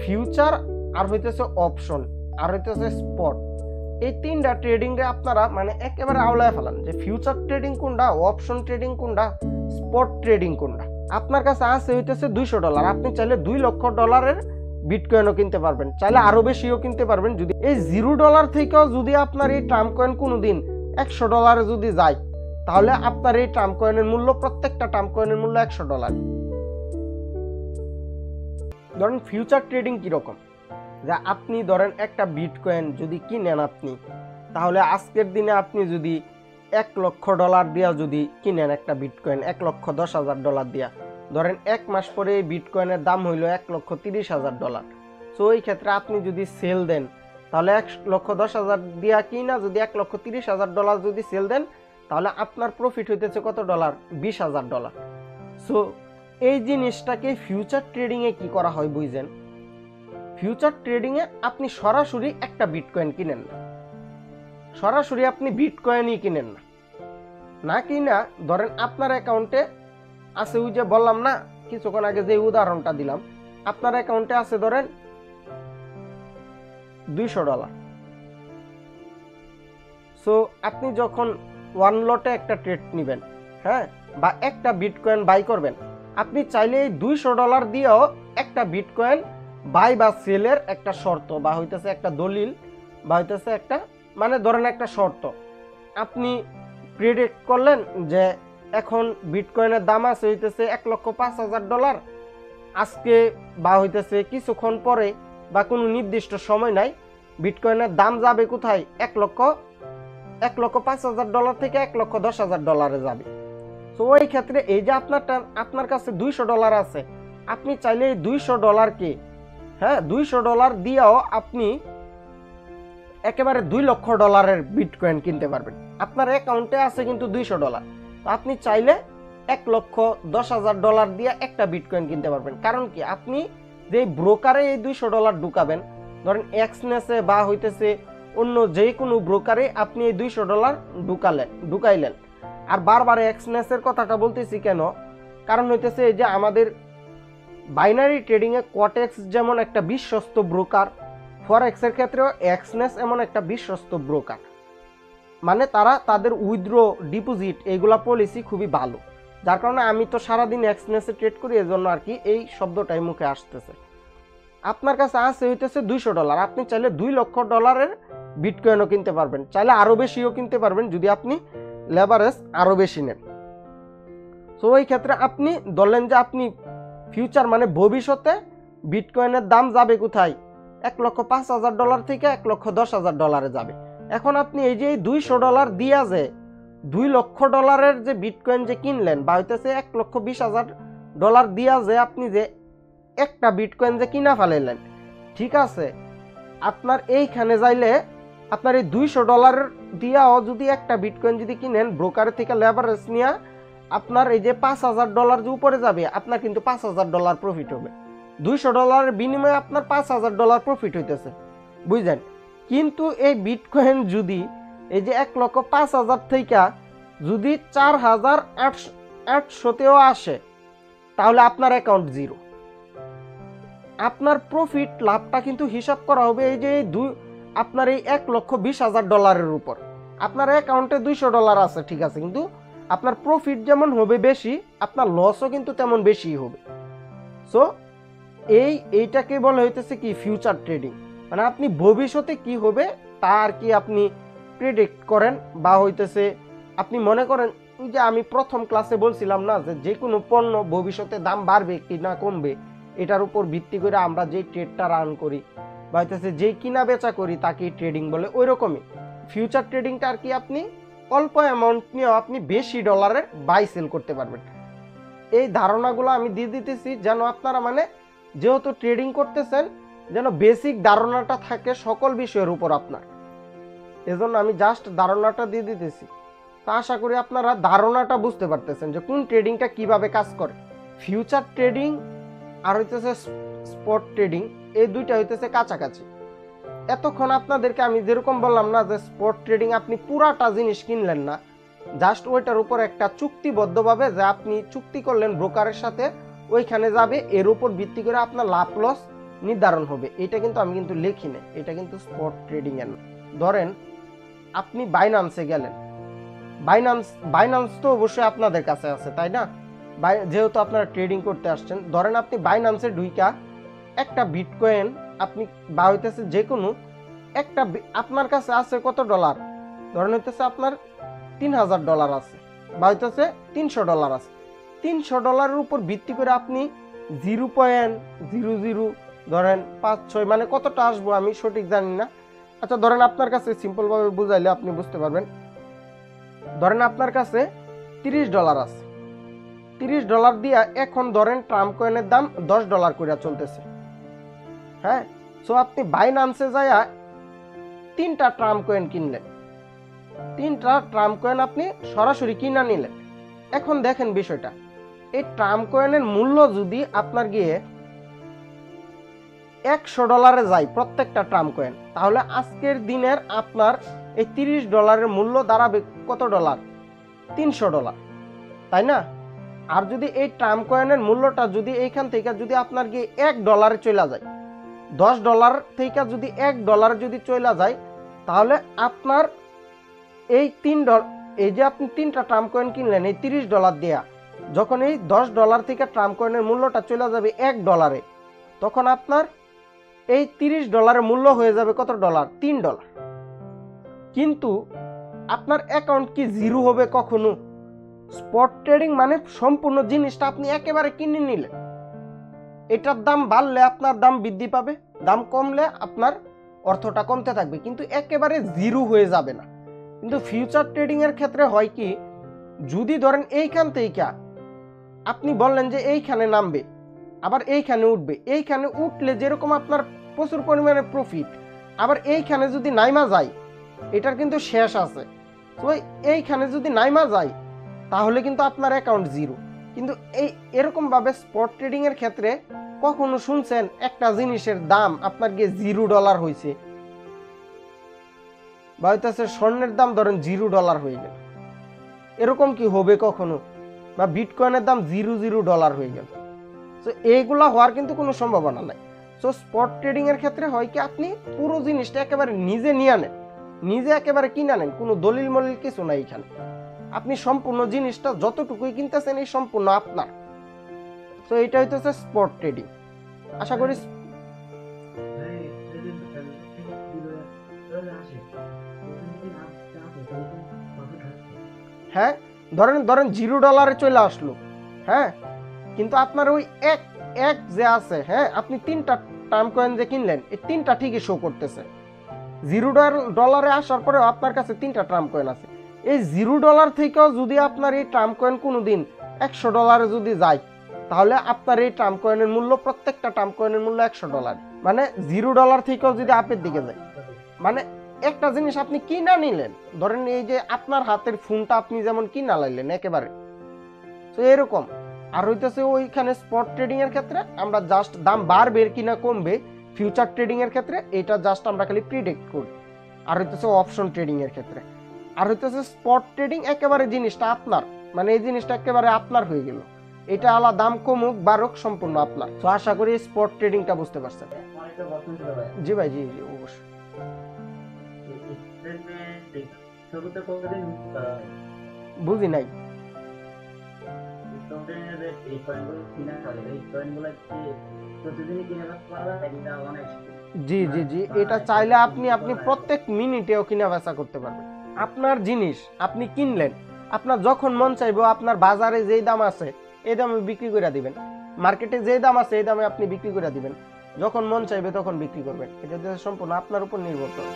Future আর হইতেছে option আর হইতেছে spot. এই তিনটা ট্রেডিং রে আপনারা মানে একেবারে আওলায় ফেলান যে ফিউচার ট্রেডিং কোনটা, অপশন ট্রেডিং কোনটা, স্পট ট্রেডিং কোনটা। আপনার কাছে আছে হইতেছে $200, আপনি চাইলে $2 লক্ষ বিটকয়েনও কিনতে পারবেন, চাইলে আরো বেশিও কিনতে পারবেন। যদি এই $0 থেকেও যদি আপনার এই ট্রাম্প কয়েন কোনোদিন $100 যদি যায়, তাহলে আপনার এই ট্রাম্প কয়েনের মূল্য, প্রত্যেকটা ট্রাম্প কয়েনের মূল্য $100। ধরেন ফিউচার ট্রেডিং কিরকম, যে আপনি ধরেন একটা বিটকয়েন যদি কিনেন আপনি, তাহলে আজকের দিনে আপনি যদি $1 লক্ষ দিয়া যদি কিনেন একটা বিটকয়েন, $1,10,000 দিয়া, ধরেন 1 মাস পরে এই বিটকয়েনের দাম হইল $1,30,000। সো এই ক্ষেত্রে আপনি যদি সেল দেন, তাহলে $1,10,000 দিয়া কিনা যদি $1,30,000 যদি সেল দেন, তাহলে আপনার প্রফিট হইতেছে কত ডলার? $20,000। সো এই জিনিসটাকে ফিউচার ট্রেডিং এ কি করা হয় বুঝছেন? ফিউচার ট্রেডিং এ আপনি সরাসরি একটা বিটকয়েন কিনেন না, সরাসরি আপনি বিটকয়েনই কিনেন না, না কিনা ধরেন আপনার অ্যাকাউন্টে আছে, ওই যে বললাম না কিছুক্ষণ আগে যে উদাহরণটা দিলাম, আপনার অ্যাকাউন্টে আছে ধরেন $200। সো আপনি যখন 1 লটে একটা ট্রেড নেবেন, হ্যাঁ, বা একটা বিটকয়েন বাই করবেন, আপনি চাইলে এই $200 দিয়েও একটা বিটকয়েন বাই বা সেলের একটা শর্ত বা হইতেছে একটা দলিল বা হইতেছে একটা মানে ধরেন একটা শর্ত আপনি প্রেডিক্ট করলেন যে এখন বিটকয়েনের দাম আছে হইতেছে $1,05,000 আজকে, বা হইতেছে কিছুক্ষণ পরে বা কোনো নির্দিষ্ট সময় নাই, বিটকয়েনের দাম যাবে কোথায়? $1,05,000 থেকে $1,10,000 যাবে। তো ওই ক্ষেত্রে এই যে আপনার কাছে $200 আছে, আপনি চাইলে এই $200 হ্যাঁ $200 দিয়েও আপনি একেবারে $2 লক্ষ বিটকয়েন কিনতে পারবেন। আপনার অ্যাকাউন্টে আছে কিন্তু $200, আপনি চাইলে $1,10,000 দিয়ে একটা বিটকয়েন কিনতে পারবেন। কারণ কি, আপনি যে ব্রোকারে এই $200 ঢুকাবেন, ধরেন এক্সনেসে বা হইতেছে অন্য যে কোনো ব্রোকারে আপনি এই $200 ঢুকাইলেন। আর বারবার এক্সনেসের কথাটা বলতেছি কেন, কারণ হইতেছে এই যে আমাদের বাইনারি ট্রেডিং এ কোয়াটেক্স যেমন একটা বিশ্বস্ত ব্রোকার, ফরেক্সের ক্ষেত্রেও এক্সনেস এমন একটা বিশ্বস্ত ব্রোকার, মানে তারা তাদের উইথড্র ডিপোজিট এইগুলা পলিসি খুবই ভালো, যার কারণে আমি তো সারাদিন এক্সনেসে ট্রেড করি, এজন্য আর কি এই শব্দটাই মুখে আসতেছে। আপনার কাছে আছে হইতেছে $200, আপনি চাইলে $2 লক্ষ বিটকয়েনও কিনতে পারবেন, চাইলে আরো বেশিও কিনতে পারবেন যদি আপনি লেভারেজ আরো বেশি নেন। তো ওই ক্ষেত্রে আপনি ধরলেন যে আপনি ফিউচার মানে ভবিষ্যতে বিটকয়েনের দাম যাবে কোথায়? $1,05,000 থেকে $1,10,000 যাবে। এখন আপনি এই যে $200 দিয়া যে $2 লক্ষ যে বিটকয়েন যে কিনলেন, বা হইতেছে $1,20,000 দিয়া যে আপনি যে একটা বিটকয়েন যে কিনা ফেলাইলেন, ঠিক আছে, আপনার এইখানে যাইলে আপনার এই $200 দিয়াও যদি একটা বিটকয়েন যদি কিনেন ব্রোকারের থেকে লেভারেজ নিয়ে, আপনার এই যে $5,000 যে উপরে যাবে, আপনার কিন্তু $5,000 প্রফিট হবে। $200 বিনিময়ে আপনার $5,000 প্রফিট হইতেছে, বুঝলেন? কিন্তু এই বিটকয়েন যদি এই যে 1,05,000 থেকে যদি 4,800-তেও আসে, তাহলে আপনার অ্যাকাউন্ট জিরো। আপনার প্রফিট লাভটা কিন্তু হিসাব করা হবে এই যে আপনার এই $1,20,000 উপর। আপনার অ্যাকাউন্টে $200 আছে, ঠিক আছে, কিন্তু আপনার প্রফিট যেমন হবে বেশি, আপনার লসও কিন্তু তেমন বেশি হবে। সো এইটাকে বলা হইতেছে কি ফিউচার ট্রেডিং, মানে আপনি ভবিষ্যতে কি হবে তা আর কি আপনি প্রেডিক্ট করেন, বা হইতেছে আপনি মনে করেন যে আমি প্রথম ক্লাসে বলছিলাম না যে কোনো পণ্য ভবিষ্যতে দাম বাড়বে কি না কমবে, এটার উপর ভিত্তি করে আমরা যে ট্রেডটা রান করি বা হইতেছে যে কিনা বেচা করি তাকে ট্রেডিং বলে। ওই রকমই ফিউচার ট্রেডিংটা আর কি আপনি অল্প অ্যামাউন্ট নিয়েও আপনি বেশি ডলারের বাই সেল করতে পারবেন। এই ধারণাগুলো আমি দিয়ে দিতেছি যেন আপনারা মানে যেহেতু ট্রেডিং করতেছেন, যেন বেসিক ধারণাটা থাকে সকল বিষয়ের উপর আপনার, এজন্য আমি জাস্ট ধারণাটা দিয়ে দিতেছি। তা আশা করি আপনারা ধারণাটা বুঝতে পারতেছেন যে কোন ট্রেডিংটা কিভাবে কাজ করে। ফিউচার ট্রেডিং আর হইতেছে স্পট ট্রেডিং, এই দুইটা হইতেছে কাছাকাছি। এতক্ষণ আপনাদেরকে আমি যেরকম বললাম না যে স্পট ট্রেডিং আপনি পুরাটা জিনিস কিনলেন না, জাস্ট ওইটার উপর একটা চুক্তিবদ্ধভাবে যে আপনি চুক্তি করলেন ব্রোকারের সাথে, ওইখানে যাবে, এর উপর ভিত্তি করে আপনার লাভ লস নির্ধারণ হবে। এটা কিন্তু আমি কিন্তু লিখি না, এটা কিন্তু স্পট ট্রেডিং এর। ধরেন আপনি বাইন্যান্সে গেলেন, বাইন্যান্স তো অবশ্যই আপনাদের কাছে আছে তাই না, যেহেতু আপনারা ট্রেডিং করতে আসছেন। ধরেন আপনি বাইন্যান্সে ঢুইকা একটা বিটকয়েন আপনি বা হইতেছে যে কোনো একটা আপনার কাছে আছে কত ডলার, ধরেন হইতেছে আপনার $3000 আছে বা হইতেছে $300 আছে। $300 উপর ভিত্তি করে আপনি 0.00 ধরেন 5-6 মানে কতটা আসবো আমি সঠিক জানি না। আচ্ছা ধরেন আপনার কাছে সিম্পল ভাবে বুঝাইলে আপনি বুঝতে পারবেন। ধরেন আপনার কাছে $30 আছে, $30 দিয়া এখন ধরেন ট্রাম্প কয়েনের দাম $10 করে চলতেছে। হ্যাঁ, সো আপনি বাইন্যান্সে যায়া 3টা ট্রাম্প কয়েন কিনলেন, 3টা ট্রাম্প কয়েন আপনি সরাসরি কিনা নিলেন। এখন দেখেন বিষয়টা, এই ট্রাম্প কয়েনের মূল্য যদি আপনার গিয়ে $100 যায় প্রত্যেকটা ট্রাম্প কয়েন, তাহলে আজকের দিনের আপনার এই $30 মূল্য দাঁড়াবে কত ডলার? $300, তাই না? আর যদি এই ট্রাম্প কয়েনের মূল্যটা যদি এইখান থেকে যদি আপনার গিয়ে $1 চলে যায়, $10 থেকে যদি $1 যদি চলে যায়, তাহলে আপনার এই এই যে আপনি 3টা ট্রাম্প কয়েন কিনলেন এই $30 দেয়া, যখন এই $10 থেকে ট্রাম্প কয়েনের মূল্যটা চলে যাবে $1, তখন আপনার এই $30 মূল্য হয়ে যাবে কত ডলার? $3। কিন্তু আপনার অ্যাকাউন্ট কি জিরো হবে কখনো? স্পট ট্রেডিং মানে সম্পূর্ণ জিনিসটা আপনি একেবারে কিনে নিলেন, এটার দাম বাড়লে আপনার দাম বৃদ্ধি পাবে, দাম কমলে আপনার অর্থটা কমতে থাকবে, কিন্তু একেবারে জিরো হয়ে যাবে না। কিন্তু ফিউচার ট্রেডিং এর ক্ষেত্রে হয় কি, যদি ধরেন এইখান থেকে আপনি বললেন যে এইখানে নামবে আবার এইখানে উঠবে, এইখানে উঠলে যেরকম আপনার প্রচুর পরিমাণে প্রফিট, আবার এইখানে যদি নাইমা যায় এটার কিন্তু শেষ আছে। তো এইখানে যদি নাইমা যায় তাহলে কিন্তু আপনার অ্যাকাউন্ট জিরো। কিন্তু এরকম ভাবে স্পট ট্রেডিং এর ক্ষেত্রে কখনো শুনছেন একটা জিনিসের দাম আপনার গিয়ে $0 হয়েছে, বা হইতেছে স্বর্ণের দাম ধরেন $0 হয়ে গেল, এরকম কি হবে কখনো? বা বিটকয়েনের দাম $0 হয়ে গেল। তো এইগুলা হওয়ার কিন্তু কোনো সম্ভাবনা নাই। সো স্পট ট্রেডিং এর ক্ষেত্রে হয় কি, আপনি পুরো জিনিসটা একেবারে নিজে নিয়ে নেন, নিজে একেবারে কিনে নেন, কোনো দলিল মলিল কিছু নাই এখানে। আপনি সম্পূর্ণ জিনিসটা যতটুকুই কিনতেছেন এই সম্পূর্ণ আপনার। তো এটা হইতেছে স্পট ট্রেডিং। আশা করি হ্যাঁ, ধরেন $0 চলে আসলো, হ্যাঁ, কিন্তু আপনার ওই এক যে আছে, হ্যাঁ, আপনি 3টা ট্রাম্প কয়েন যে কিনলেন এই 3টা ঠিকই শো করতেছে। $0 আসার পরেও আপনার কাছে 3টা ট্রাম্প কয়েন আছে। এই $0 থেকেও যদি আপনার এই ট্রাম্প কয়েন কোনোদিন $100 যদি যায়, তাহলে আপনার এই ট্রাম্প কয়েনের মূল্য, প্রত্যেকটা ট্রাম্প কয়েনের মূল্য $100। মানে $0 থেকেও যদি আপের দিকে যায়, মানে একটা জিনিস আপনি কিনা নিলেন, ধরেন এই যে আপনার হাতের ফোনটা আপনি যেমন কিনা লাইলেন একেবারে, তো এরকম। আর হইতেছে ওইখানে স্পট ট্রেডিং এর ক্ষেত্রে আমরা জাস্ট দাম বাড়বে কিনা কমবে, ফিউচার ট্রেডিং এর ক্ষেত্রে এটা জাস্ট আমরা খালি প্রিডিক্ট করি। আর হইতেছে অপশন ট্রেডিং এর ক্ষেত্রে, আর হইতেছে স্পট ট্রেডিং একেবারে জিনিসটা আপনার, মানে এই জিনিসটা একেবারে আপনার হয়ে গেল, এটা আলাদা দাম কমুক বাড়ুক সম্পূর্ণ আপনার। তো আশা করি স্পট ট্রেডিংটা বুঝতে পারছেন। জি ভাই, জি জি অবশ্যই। বুঝি নাই। জি জি জি, এটা চাইলে আপনি প্রত্যেক মিনিটেও কিনা বেচা করতে পারবেন। আপনার জিনিস আপনি কিনলেন, আপনার যখন মন চাইবে আপনার বাজারে যেই দাম আছে এই দামে বিক্রি করে দিবেন, মার্কেটে যেই দাম আছে এই দামে আপনি বিক্রি করে দিবেন, যখন মন চাইবে তখন বিক্রি করবেন। এটা সম্পূর্ণ আপনার উপর নির্ভর করে।